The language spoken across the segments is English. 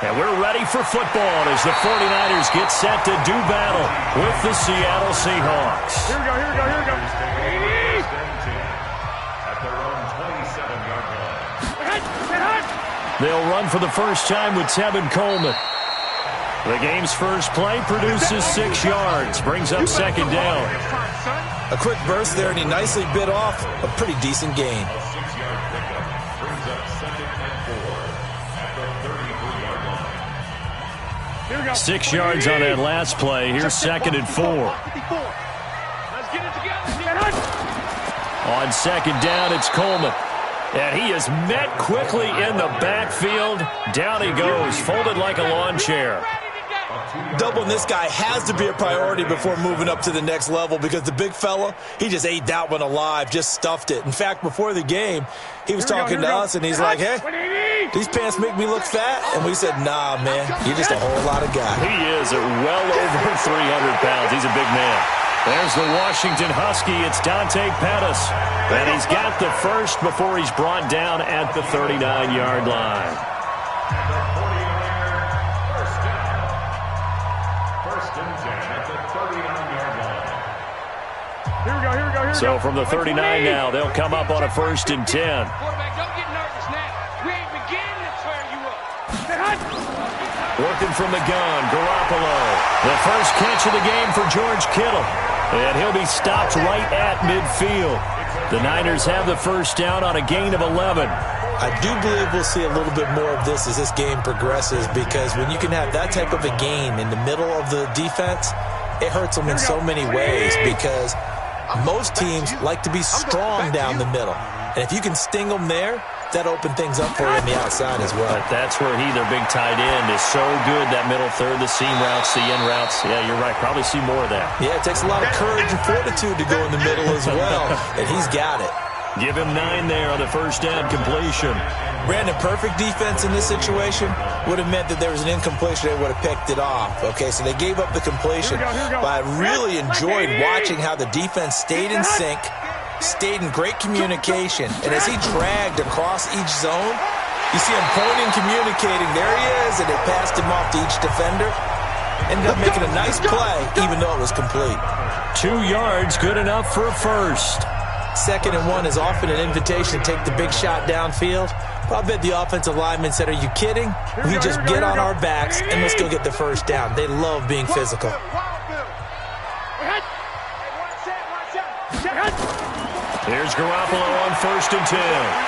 And we're ready for football as the 49ers get set to do battle with the Seattle Seahawks. Here we go, here we go, here we go. At their own 27-yard line. They'll run for the first time with Tevin Coleman. The game's first play produces 6 yards, brings up second down. A quick burst there, and he nicely bit off a pretty decent gain. 6-yard pickup brings up second and 4 at the 33-yard line. 6 yards on that last play. Here's second and 4. Let's get it together. On second down, it's Coleman. And he is met quickly in the backfield. Down he goes, folded like a lawn chair. Doubling this guy has to be a priority before moving up to the next level, because the big fella, he just ate that one alive, just stuffed it. In fact, before the game, he was talking to us, and he's like, hey, these pants make me look fat. And we said, nah, man, you're just a whole lot of guy. He is well over 300 pounds. He's a big man. There's the Washington Husky. It's Dante Pettis. And he's got the first before he's brought down at the 39-yard line. So from the 39 now, they'll come up on a 1st and 10. Quarterback, don't get nervous now. We ain't beginning to tear you up. Working from the gun, Garoppolo. The first catch of the game for George Kittle. And he'll be stopped right at midfield. The Niners have the first down on a gain of 11. I do believe we'll see a little bit more of this as this game progresses, because when you can have that type of a gain in the middle of the defense, it hurts them in so many ways, because most teams like to be strong down the middle. And if you can sting them there, that open things up for you on the outside as well. But that's where their big tight end, is so good, that middle third, the seam routes, the in routes. Yeah, you're right. Probably see more of that. Yeah, it takes a lot of courage and fortitude to go in the middle as well. And he's got it. Give him 9 there on the first down completion. Brandon, perfect defense in this situation would have meant that there was an incompletion. They would have picked it off. Okay, so they gave up the completion. But I really enjoyed watching how the defense stayed in sync, stayed in great communication. And as he dragged across each zone, you see him pointing, communicating. There he is, and they passed him off to each defender. Ended up making a nice play, even though it was complete. 2 yards, good enough for a first. 2nd and 1 is often an invitation to take the big shot downfield. But I bet the offensive linemen said, are you kidding? We just get on our backs and let's go get the first down. They love being physical. Here's Garoppolo on 1st and 10.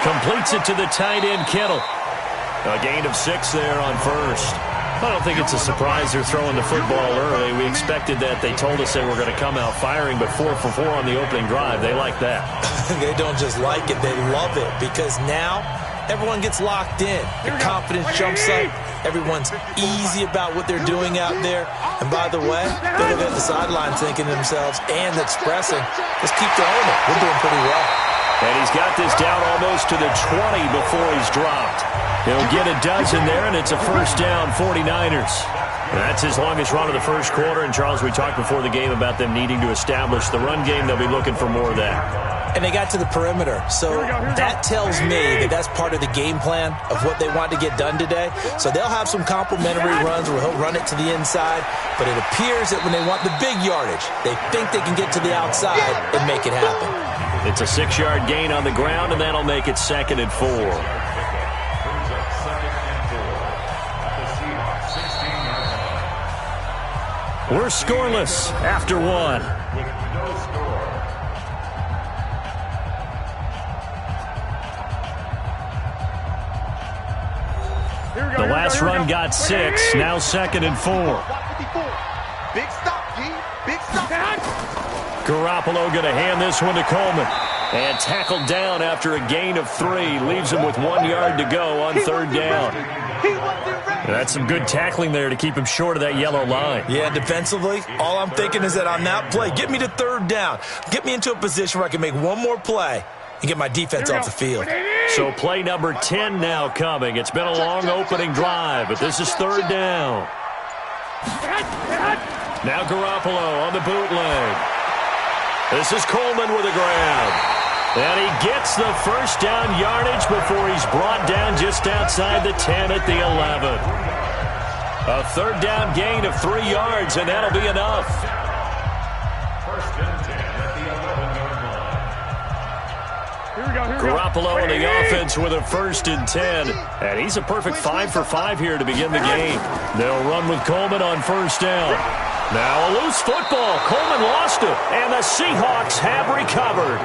Completes it to the tight end, Kittle. A gain of 6 there on first. I don't think it's a surprise they're throwing the football early. We expected that. They told us they were going to come out firing, but 4 for 4 on the opening drive. They like that. They don't just like it, they love it, because now everyone gets locked in. The confidence jumps up. Everyone's easy about what they're doing out there. And by the way, they look at the sideline thinking to themselves and expressing, let's keep throwing it. We're doing pretty well. And he's got this down almost to the 20 before he's dropped. He'll get a dozen there, and it's a first down, 49ers. That's his longest run of the first quarter. And, Charles, we talked before the game about them needing to establish the run game. They'll be looking for more of that. And they got to the perimeter. So that tells me that that's part of the game plan of what they want to get done today. So they'll have some complementary runs where he'll run it to the inside. But it appears that when they want the big yardage, they think they can get to the outside and make it happen. It's a 6-yard gain on the ground, and that'll make it 2nd and 4. We're scoreless after 1. The last run got 6, now 2nd and 4. Big stop, G. Big stop. Garoppolo going to hand this one to Coleman. And tackled down after a gain of 3. Leaves him with 1 yard to go on 3rd down. That's some good tackling there to keep him short of that yellow line. Yeah, defensively, all I'm thinking is that on that play, get me to 3rd down. Get me into a position where I can make one more play and get my defense off the field. So play number 10 now coming. It's been a long opening drive, but this is 3rd down. Now Garoppolo on the bootleg. This is Coleman with a grab. And he gets the first down yardage before he's brought down just outside the 10 at the 11. A third down gain of 3 yards, and that'll be enough. First and 10 at the 11-yard line. Garoppolo in the offense with a first and 10. And he's a perfect 5 for 5 here to begin the game. They'll run with Coleman on first down. Now a loose football. Coleman lost it, and the Seahawks have recovered.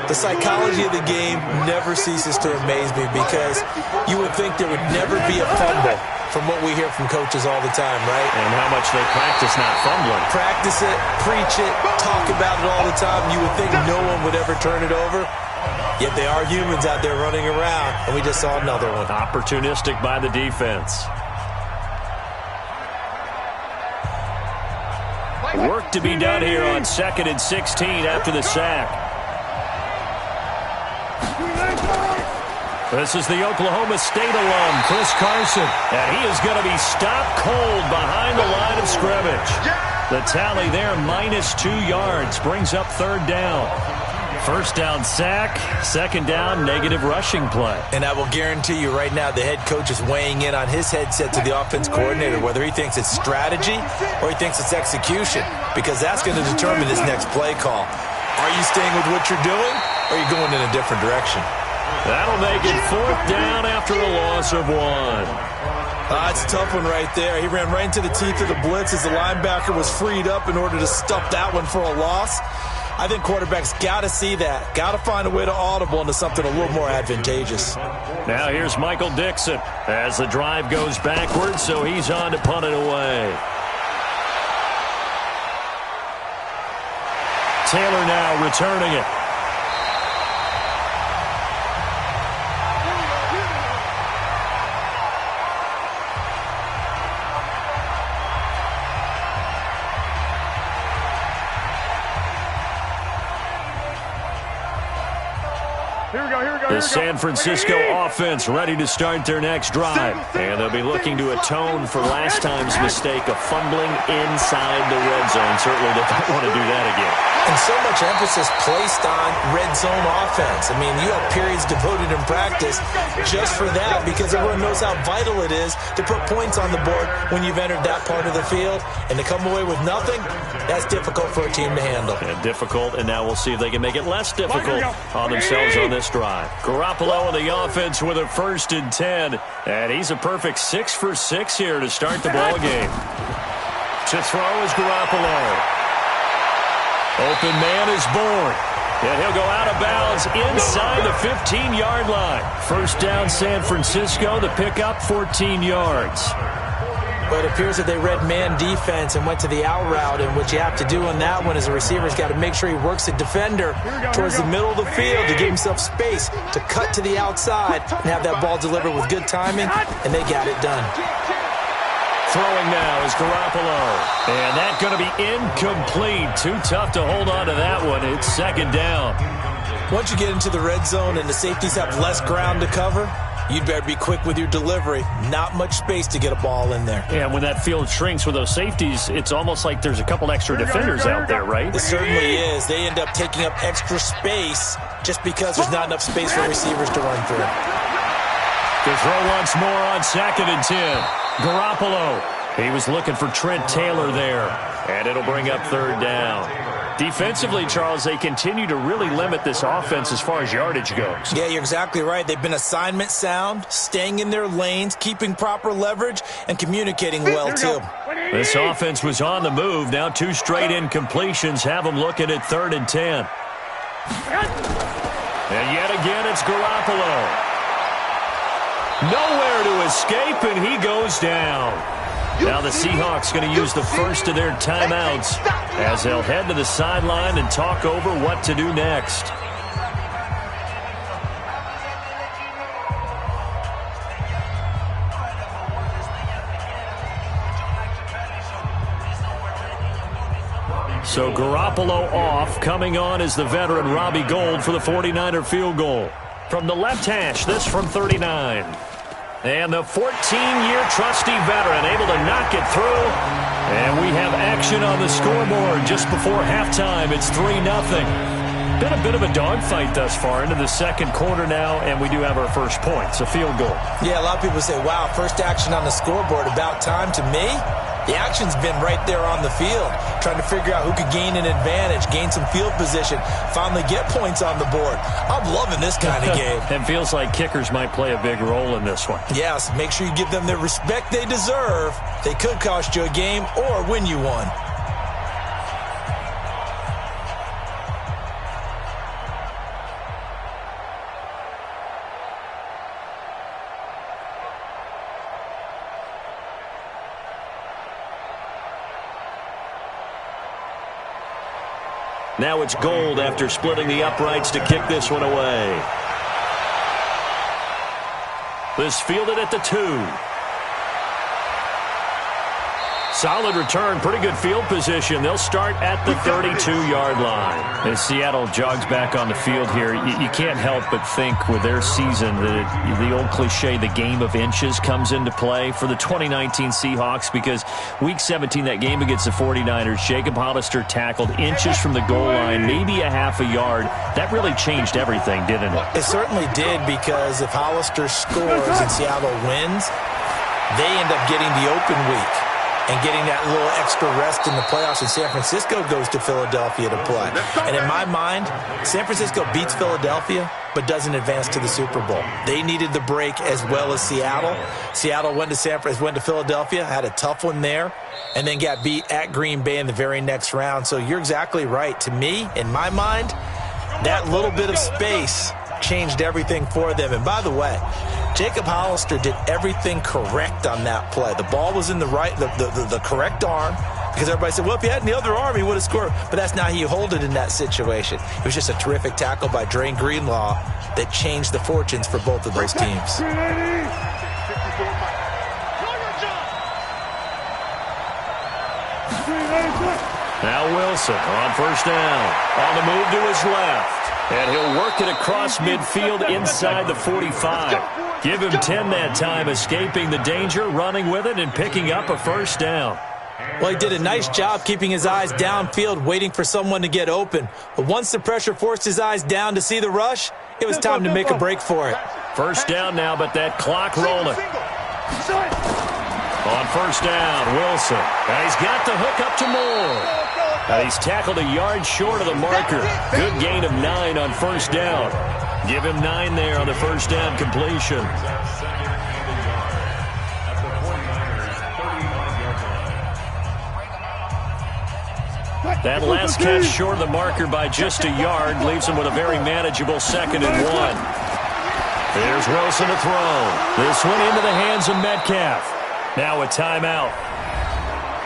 The psychology of the game never ceases to amaze me because you would think there would never be a fumble from what we hear from coaches all the time, right? And how much they practice not fumbling. Practice it, preach it, talk about it all the time. You would think no one would ever turn it over. Yet they are humans out there running around, and we just saw another one. Opportunistic by the defense. Work to be done here on 2nd and 16 after the sack. This is the Oklahoma State alum, Chris Carson. And he is going to be stopped cold behind the line of scrimmage. The tally there, -2 yards, brings up 3rd down. First down sack, 2nd down negative rushing play. And I will guarantee you right now the head coach is weighing in on his headset to the offense coordinator, whether he thinks it's strategy or he thinks it's execution, because that's going to determine his next play call. Are you staying with what you're doing, or are you going in a different direction? That'll make it 4th down after a loss of 1. It's a tough one right there. He ran right into the teeth of the blitz as the linebacker was freed up in order to stuff that one for a loss. I think quarterbacks got to see that. Got to find a way to audible into something a little more advantageous. Now here's Michael Dixon as the drive goes backwards, so he's on to punt it away. Taylor now returning it. The San Francisco offense ready to start their next drive. And they'll be looking to atone for last time's mistake of fumbling inside the red zone. Certainly they don't want to do that again. And so much emphasis placed on red zone offense. I mean, you have periods devoted in practice just for that because everyone knows how vital it is to put points on the board when you've entered that part of the field. And to come away with nothing, that's difficult for a team to handle. And difficult, and now we'll see if they can make it less difficult on themselves on this drive. Garoppolo in the offense with a 1st and 10. And he's a perfect 6 for 6 here to start the ball game. To throw is Garoppolo. Open man is born. And he'll go out of bounds inside the 15-yard line. First down San Francisco, the pickup 14 yards. But it appears that they read man defense and went to the out route, and what you have to do on that one is the receiver's got to make sure he works the defender towards the middle of the field to give himself space to cut to the outside and have that ball delivered with good timing, and they got it done. Throwing now is Garoppolo. And that's going to be incomplete. Too tough to hold on to that one. It's 2nd down. Once you get into the red zone and the safeties have less ground to cover, you'd better be quick with your delivery. Not much space to get a ball in there. Yeah, when that field shrinks with those safeties, it's almost like there's a couple extra defenders out there, right? It certainly is. They end up taking up extra space just because there's not enough space for receivers to run through. To throw once more on 2nd and 10. Garoppolo. He was looking for Trent Taylor there. And it'll bring up 3rd down. Defensively, Charles, they continue to really limit this offense as far as yardage goes. Yeah, you're exactly right. They've been assignment sound, staying in their lanes, keeping proper leverage, and communicating well, too. This offense was on the move. Now 2 straight incompletions have them looking at 3rd and 10. And yet again, it's Garoppolo. Nowhere to escape, and he goes down. Now the Seahawks going to use the first of their timeouts as they'll head to the sideline and talk over what to do next. So Garoppolo off. Coming on is the veteran Robbie Gould for the 49er field goal. From the left hash, this from 39. And the 14-year trusty veteran able to knock it through. And we have action on the scoreboard just before halftime. It's 3-0. Been a bit of a dogfight thus far into the second quarter now, and we do have our first points, a field goal. Yeah, a lot of people say, wow, first action on the scoreboard, about time. To me, the action's been right there on the field, trying to figure out who could gain an advantage, gain some field position, finally get points on the board. I'm loving this kind of game. It feels like kickers might play a big role in this one. Yes, make sure you give them the respect they deserve. They could cost you a game or win you one. Now it's Gold after splitting the uprights to kick this one away. This fielded at the 2. Solid return, pretty good field position. They'll start at the 32-yard line. As Seattle jogs back on the field here, you can't help but think with their season that the old cliche, the game of inches, comes into play for the 2019 Seahawks, because Week 17, that game against the 49ers, Jacob Hollister tackled inches from the goal line, maybe a half a yard. That really changed everything, didn't it? It certainly did, because if Hollister scores and Seattle wins, they end up getting the open week and getting that little extra rest in the playoffs, and San Francisco goes to Philadelphia to play. And in my mind, San Francisco beats Philadelphia but doesn't advance to the Super Bowl. They needed the break as well as Seattle. Seattle went to Philadelphia, had a tough one there, and then got beat at Green Bay in the very next round. So you're exactly right. To me, in my mind, that little bit of space changed everything for them. And by the way, Jacob Hollister did everything correct on that play. The ball was in the correct arm, because everybody said, well, if he had the other arm, he would have scored. But that's not how you hold it in that situation. It was just a terrific tackle by Drain Greenlaw that changed the fortunes for both of those teams. Now Wilson on first down. On the move to his left. And he'll work it across midfield inside the 45. Give him 10 that time, escaping the danger, running with it, and picking up a first down. Well, he did a nice job keeping his eyes downfield, waiting for someone to get open. But once the pressure forced his eyes down to see the rush, it was time to make a break for it. First down now, but that clock rolling. On first down, Wilson. And he's got the hook up to Moore. And he's tackled a yard short of the marker. Good gain of 9 on first down. Give him 9 there on the first down completion. That last catch short of the marker by just a yard leaves him with a very manageable 2nd and 1. Here's Wilson to throw. This one into the hands of Metcalf. Now a timeout.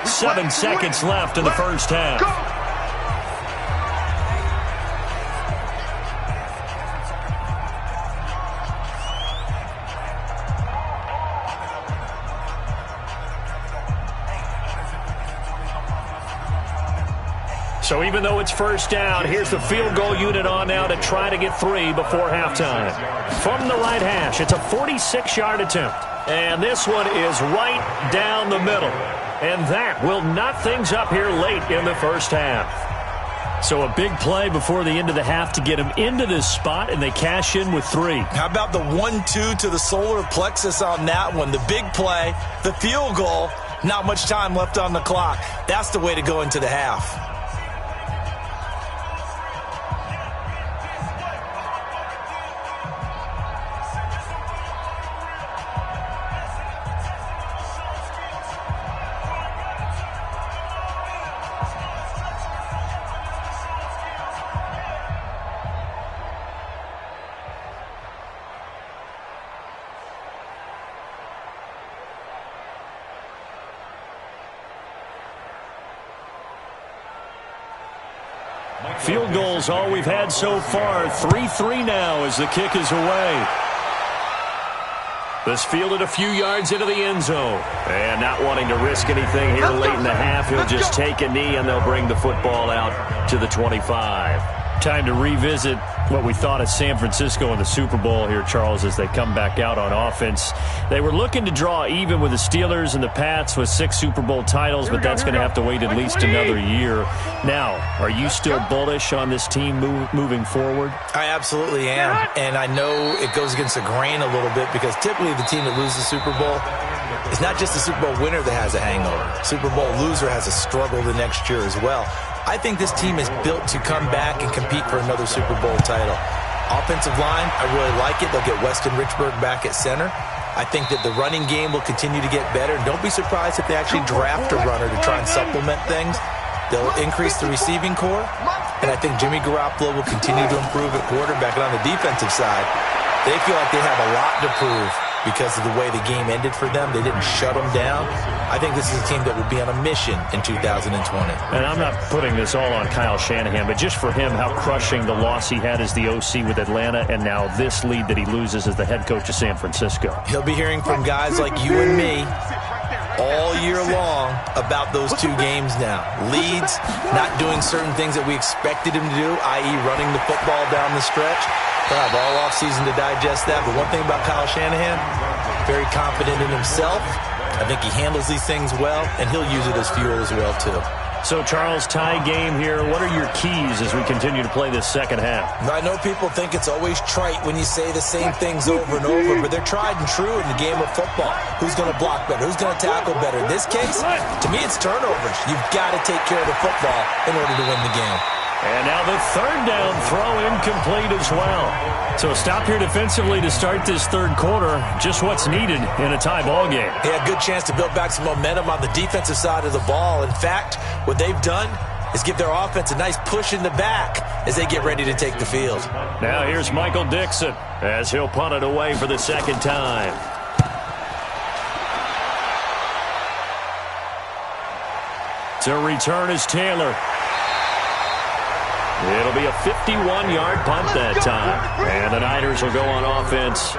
7 seconds left in the first half. So even though it's first down, here's the field goal unit on now to try to get 3 before halftime. From the right hash, it's a 46-yard attempt. And this one is right down the middle. And that will knot things up here late in the first half. So a big play before the end of the half to get them into this spot, and they cash in with 3. How about the 1-2 to the solar plexus on that one? The big play, the field goal, not much time left on the clock. That's the way to go into the half. Field goals all we've had so far. 3-3 now as the kick is away. This fielded a few yards into the end zone. And not wanting to risk anything here late in the half, he'll just take a knee and they'll bring the football out to the 25. Time to revisit what we thought of San Francisco in the Super Bowl here, Charles, as they come back out on offense. They were looking to draw even with the Steelers and the Pats with 6 Super Bowl titles, but that's going to have to wait at least another year. Now, are you still bullish on this team moving forward? I absolutely am, and I know it goes against the grain a little bit because typically the team that loses the Super Bowl, it's not just the Super Bowl winner that has a hangover. Super Bowl loser has a struggle the next year as well. I think this team is built to come back and compete for another Super Bowl title. Offensive line, I really like it. They'll get Weston Richburg back at center. I think that the running game will continue to get better. Don't be surprised if they actually draft a runner to try and supplement things. They'll increase the receiving core. And I think Jimmy Garoppolo will continue to improve at quarterback. And on the defensive side, they feel like they have a lot to prove because of the way the game ended for them. They didn't shut them down. I think this is a team that will be on a mission in 2020. And I'm not putting this all on Kyle Shanahan, but just for him, how crushing the loss he had as the OC with Atlanta and now this lead that he loses as the head coach of San Francisco. He'll be hearing from guys like you and me all year long about those 2 games now. Leads, not doing certain things that we expected him to do, i.e. running the football down the stretch. They'll have all offseason to digest that. But one thing about Kyle Shanahan, very confident in himself. I think he handles these things well, and he'll use it as fuel as well, too. So, Charles, tie game here. What are your keys as we continue to play this second half? I know people think it's always trite when you say the same things over and over, but they're tried and true in the game of football. Who's going to block better? Who's going to tackle better? In this case, to me, it's turnovers. You've got to take care of the football in order to win the game. And now the third down throw incomplete as well. So a stop here defensively to start this third quarter. Just what's needed in a tie ball game. Yeah, good chance to build back some momentum on the defensive side of the ball. In fact, what they've done is give their offense a nice push in the back as they get ready to take the field. Now here's Michael Dixon as he'll punt it away for the second time. To return is Taylor. It'll be a 51-yard punt that time. And the Niners will go on offense,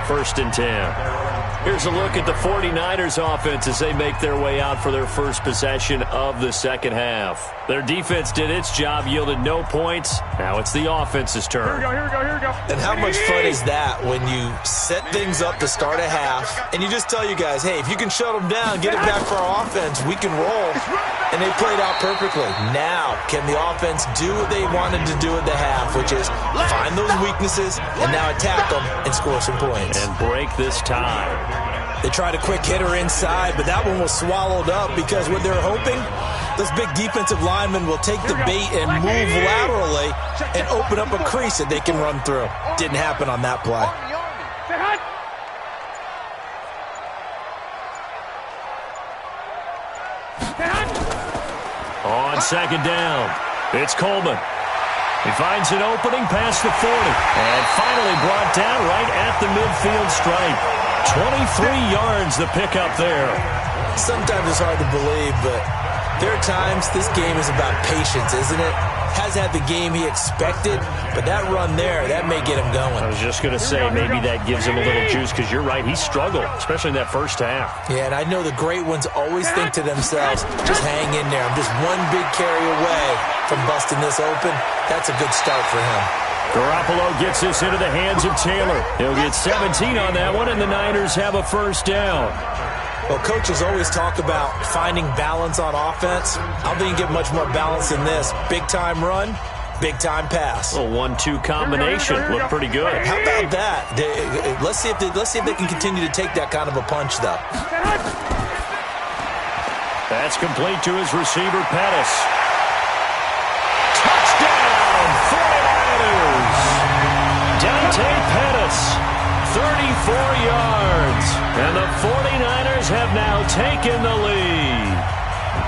1st and 10. Here's a look at the 49ers offense as they make their way out for their first possession of the second half. Their defense did its job, yielded no points. Now it's the offense's turn. Here we go. And how much fun is that when you set things up to start a half and you just tell you guys, hey, if you can shut them down, get it back for our offense, we can roll. And they played out perfectly. Now, can the offense do what they wanted to do at the half, which is find those weaknesses and now attack them and score some points. And break this tie. They tried a quick hitter inside, but that one was swallowed up because what they're hoping, those big defensive linemen will take the bait and move laterally and open up a crease that they can run through. Didn't happen on that play. On second down, it's Coleman. He finds an opening past the 40 and finally brought down right at the midfield stripe. 23 yards the pickup there. Sometimes it's hard to believe, but there are times this game is about patience, isn't it? Has had the game he expected, but that run there, that may get him going. I was just going to say maybe that gives him a little juice because you're right, he struggled, especially in that first half. Yeah, and I know the great ones always think to themselves, just hang in there. I'm just one big carry away from busting this open. That's a good start for him. Garoppolo gets this into the hands of Taylor. He'll get 17 on that one, and the Niners have a first down. Well, coaches always talk about finding balance on offense. I don't think you get much more balance than this. Big-time run, big-time pass. A 1-2 combination. Looked pretty good. How about that? Let's see if they can continue to take that kind of a punch, though. That's complete to his receiver, Pettis. Touchdown, 49ers! Dante Pettis, 34 yards. And the 49ers have now taken the lead.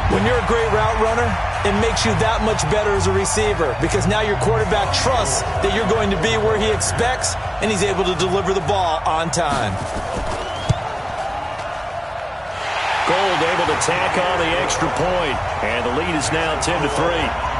When you're a great route runner, it makes you that much better as a receiver because now your quarterback trusts that you're going to be where he expects and he's able to deliver the ball on time. Gold able to tack on the extra point, and the lead is now 10-3.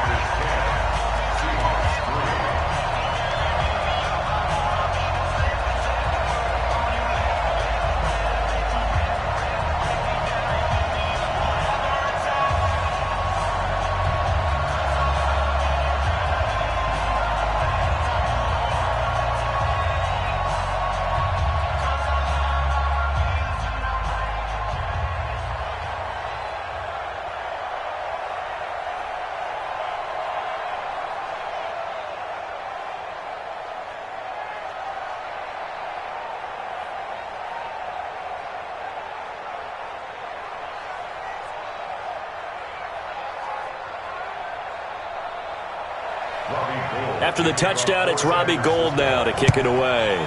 After the touchdown, it's Robbie Gould now to kick it away.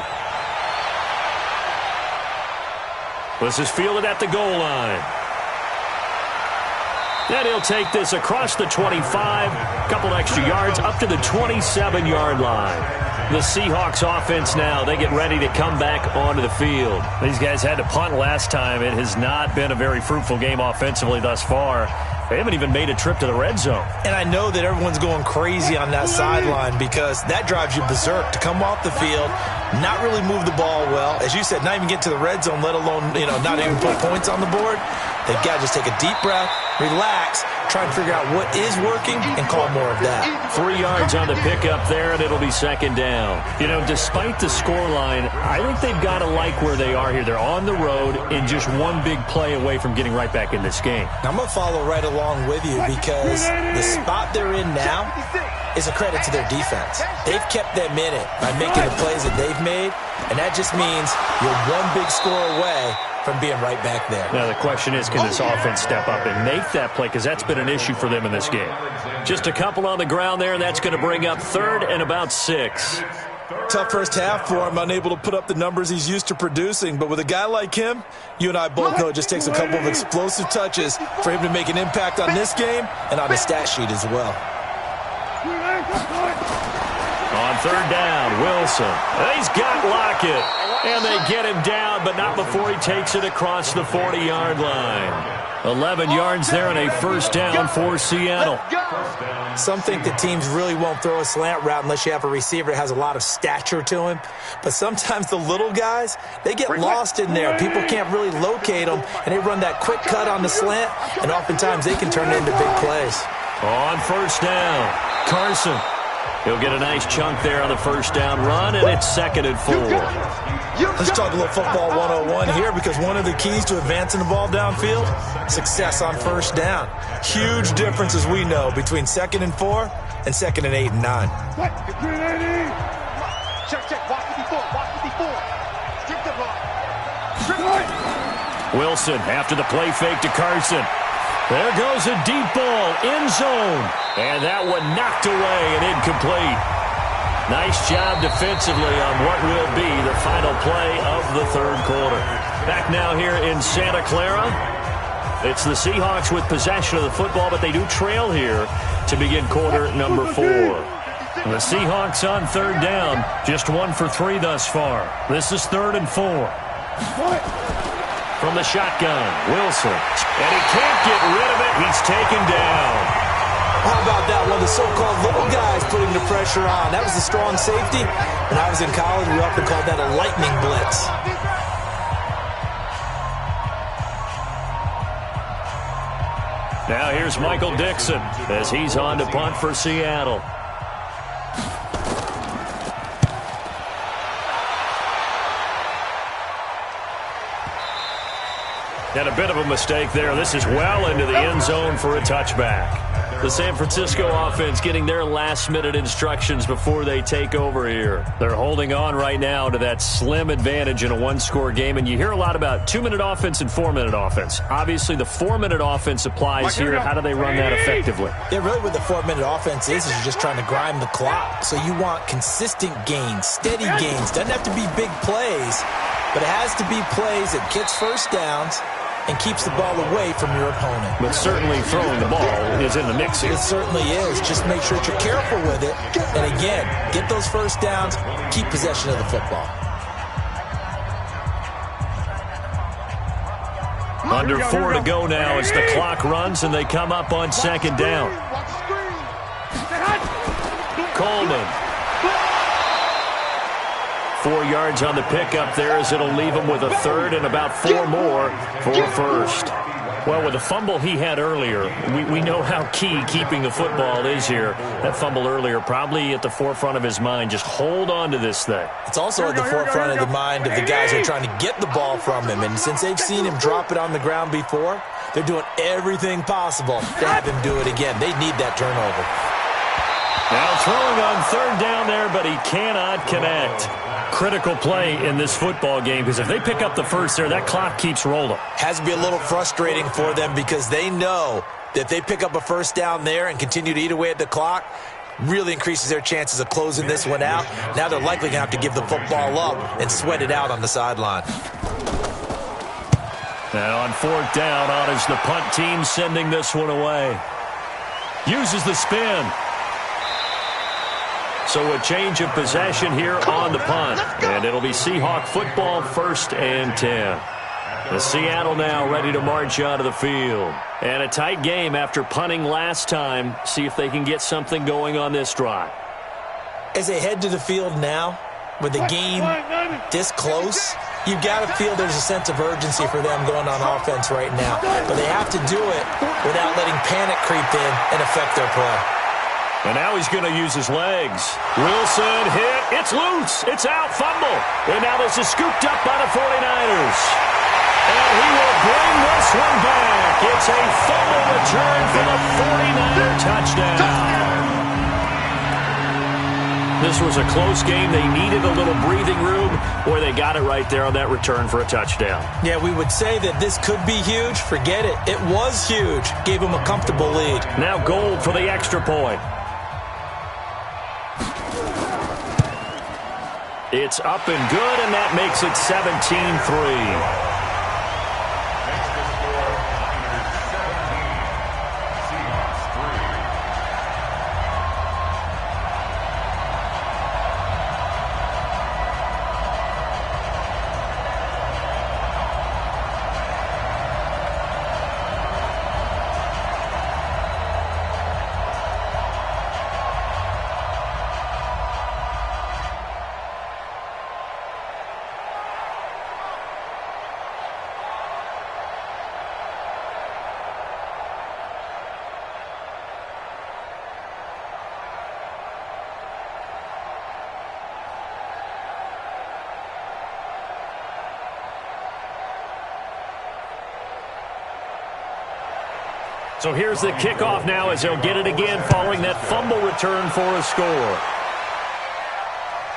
This is fielded at the goal line. Then he'll take this across the 25, couple extra yards, up to the 27-yard line. The Seahawks offense now, they get ready to come back onto the field. These guys had to punt last time. It has not been a very fruitful game offensively thus far. They haven't even made a trip to the red zone. And I know that everyone's going crazy on that sideline because that drives you berserk to come off the field, not really move the ball well. As you said, not even get to the red zone, let alone, not even put points on the board. They've got to just take a deep breath, relax, try and figure out what is working, and call more of that. 3 yards on the pickup there, and it'll be second down. Despite the scoreline, I think they've got to like where they are here. They're on the road and just one big play away from getting right back in this game. Now, I'm going to follow right along with you because the spot they're in now is a credit to their defense. They've kept them in it by making the plays that they've made, and that just means you're one big score away from being right back there. Now the question is, can this offense step up and make that play? Because that's been an issue for them in this game. Just a couple on the ground there, and that's going to bring up 3rd and about 6. Tough first half for him, unable to put up the numbers he's used to producing. But with a guy like him, you and I both know it just takes a couple of explosive touches for him to make an impact on this game and on the stat sheet as well. On 3rd down, Wilson. He's got Lockett. And they get him down, but not before he takes it across the 40-yard line. 11 yards there and a first down for Seattle. Some think that teams really won't throw a slant route unless you have a receiver that has a lot of stature to him. But sometimes the little guys, they get lost in there. People can't really locate them, and they run that quick cut on the slant, and oftentimes they can turn it into big plays. On first down, Carson. He'll get a nice chunk there on the first down run, and it's 2nd and 4. Let's talk a little football 101 here because one of the keys to advancing the ball downfield, success on first down. Huge difference, as we know, between 2nd and 4 and 2nd and 8 and 9. Check. Watch it before. Strip the ball. Wilson after the play fake to Carson. There goes a deep ball, end zone. And that one knocked away and incomplete. Nice job defensively on what will be the final play of the 3rd quarter. Back now here in Santa Clara. It's the Seahawks with possession of the football, but they do trail here to begin quarter number 4. The Seahawks on 3rd down, just 1 for 3 thus far. This is 3rd and 4. From the shotgun, Wilson. And he can't get rid of it. He's taken down. How about that one? The so-called little guys putting the pressure on. That was a strong safety. When I was in college, we often called that a lightning blitz. Now here's Michael Dixon as he's on to punt for Seattle. And a bit of a mistake there. This is well into the end zone for a touchback. The San Francisco offense getting their last-minute instructions before they take over here. They're holding on right now to that slim advantage in a one-score game, and you hear a lot about 2-minute offense and 4-minute offense. Obviously, the 4-minute offense applies here. How do they run that effectively? Yeah, really what the 4-minute offense is you're just trying to grind the clock. So you want consistent gains, steady gains. Doesn't have to be big plays, but it has to be plays that gets first downs and keeps the ball away from your opponent. But certainly throwing the ball is in the mix here. It certainly is. Just make sure that you're careful with it. And again, get those first downs, keep possession of the football. Under 4 to go now as the clock runs and they come up on 2nd down. Coleman. 4 yards on the pickup there as it'll leave him with a 3rd and about 4 more for a first. Well, with the fumble he had earlier, we know how key keeping the football is here. That fumble earlier probably at the forefront of his mind. Just hold on to this thing. It's also at the forefront of the mind of the guys who are trying to get the ball from him. And since they've seen him drop it on the ground before, they're doing everything possible to have him do it again. They need that turnover. Now throwing on 3rd down there, but he cannot connect. Critical play in this football game because if they pick up the first there, that clock keeps rolling. Has to be a little frustrating for them because they know that if they pick up a first down there and continue to eat away at the clock, really increases their chances of closing this one out. Now they're likely going to have to give the football up and sweat it out on the sideline. And on fourth down, on is the punt team sending this one away. Uses the spin. So a change of possession here on the punt. And it'll be Seahawk football, 1st and 10. The Seattle now ready to march out of the field. And a tight game after punting last time. See if they can get something going on this drive. As they head to the field now, with the game this close, you've got to feel there's a sense of urgency for them going on offense right now. But they have to do it without letting panic creep in and affect their play. And now he's going to use his legs. Wilson hit. It's loose. It's out. Fumble. And now this is scooped up by the 49ers. And he will bring this one back. It's a fumble return for the 49er touchdown. This was a close game. They needed a little breathing room, or they got it right there on that return for a touchdown. Yeah, we would say that this could be huge. Forget it. It was huge. Gave them a comfortable lead. Now Gold for the extra point. It's up and good, and that makes it 17-3. So here's the kickoff now as they'll get it again following that fumble return for a score.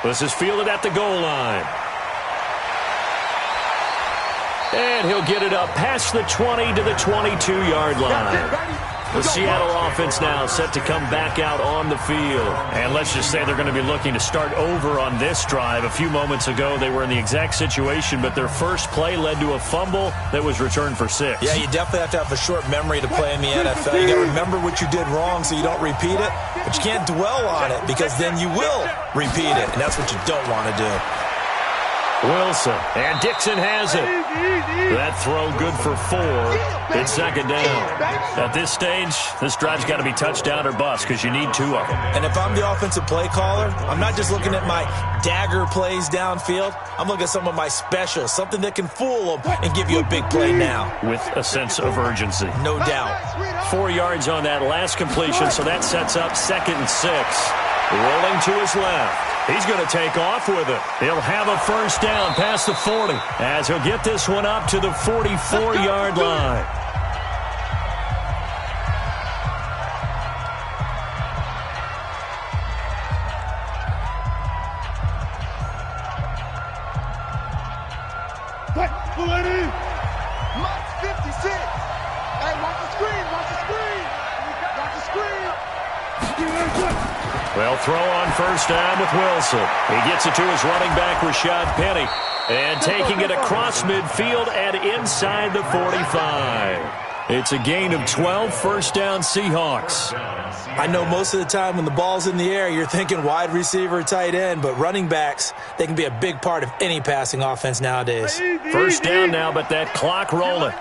This is fielded at the goal line. And he'll get it up past the 20 to the 22-yard line. The Seattle offense now set to come back out on the field. And let's just say they're going to be looking to start over on this drive. A few moments ago, they were in the exact situation, but their first play led to a fumble that was returned for 6. Yeah, you definitely have to have a short memory to play in the NFL. You got to remember what you did wrong so you don't repeat it, but you can't dwell on it because then you will repeat it, and that's what you don't want to do. Wilson, and Dixon has it. That throw good for 4. It's 2nd down. At this stage, this drive's got to be touchdown or bust because you need 2 of them. And if I'm the offensive play caller, I'm not just looking at my dagger plays downfield. I'm looking at some of my specials, something that can fool them and give you a big play now. With a sense of urgency. No doubt. 4 yards on that last completion, so that sets up 2nd and 6. Rolling to his left. He's going to take off with it. He'll have a first down past the 40 as he'll get this one up to the 44-yard line. Mike 56. Hey, watch the screen, watch the screen. Watch the screen. Well, throw on first down with Wilson. He gets it to his running back, Rashad Penny. And taking it across midfield and inside the 45. It's a gain of 12, first down Seahawks. I know most of the time when the ball's in the air, you're thinking wide receiver, tight end, but running backs, they can be a big part of any passing offense nowadays. First down now, but that clock rolling.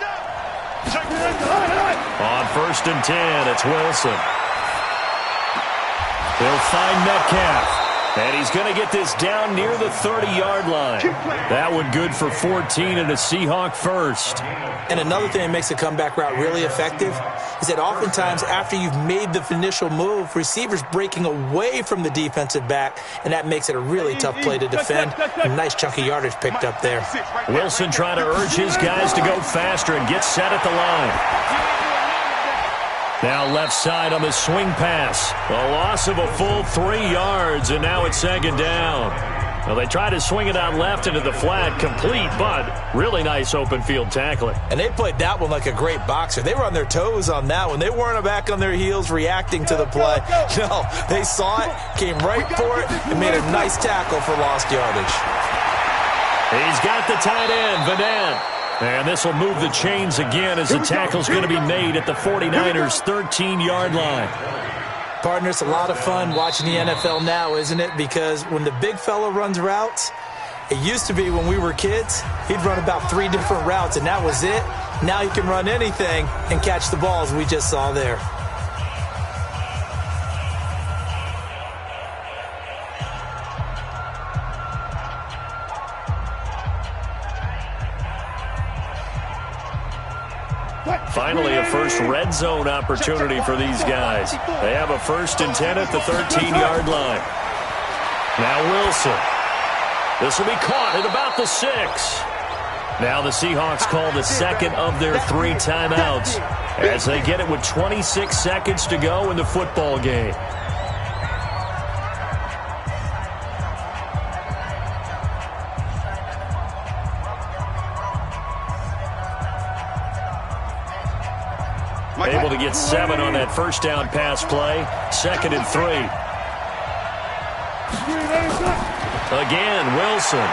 On 1st and 10, it's Wilson. He'll find Metcalf. And he's going to get this down near the 30-yard line. That one good for 14 and a Seahawk first. And another thing that makes the comeback route really effective is that oftentimes after you've made the initial move, receivers breaking away from the defensive back, and that makes it a really tough play to defend. A nice chunk of yardage picked up there. Wilson trying to urge his guys to go faster and get set at the line. Now left side on the swing pass. A loss of a full 3 yards, and now it's 2nd down. Well, they try to swing it out left into the flat, complete, but really nice open field tackling. And they played that one like a great boxer. They were on their toes on that one. They weren't back on their heels reacting to the play. No, they saw it, came right for it, and made a nice tackle for lost yardage. He's got the tight end, Vadan. And this will move the chains again as the tackle's going to be made at the 49ers' 13-yard line. Partner, it's a lot of fun watching the NFL now, isn't it? Because when the big fella runs routes, it used to be when we were kids, he'd run about 3 different routes, and that was it. Now he can run anything and catch the balls we just saw there. Finally, a first red zone opportunity for these guys. They have a 1st and 10 at the 13-yard line. Now Wilson. This will be caught at about the 6. Now the Seahawks call the second of their 3 timeouts as they get it with 26 seconds to go in the football game. Able to get 7 on that first down pass play. 2nd and 3. Again, Wilson.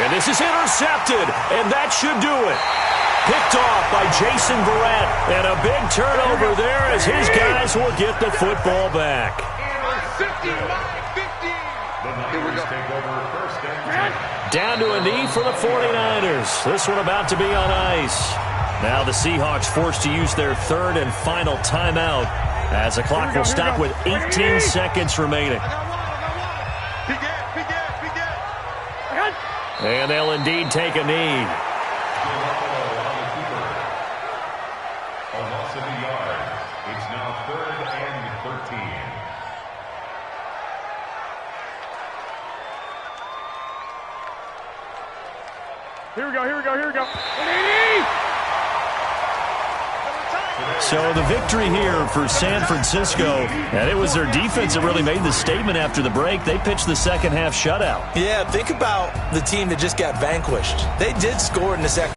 And this is intercepted, and that should do it. Picked off by Jason Verrett, and a big turnover there as his guys will get the football back. Down to a knee for the 49ers. This one about to be on ice. Now the Seahawks forced to use their 3rd and final timeout as the clock will stop with 18 seconds remaining. And they'll indeed take a knee. A loss of a yard. It's now 3rd and 13. Here we go. So the victory here for San Francisco, and it was their defense that really made the statement after the break. They pitched the second half shutout. Yeah, think about the team that just got vanquished. They did score in the second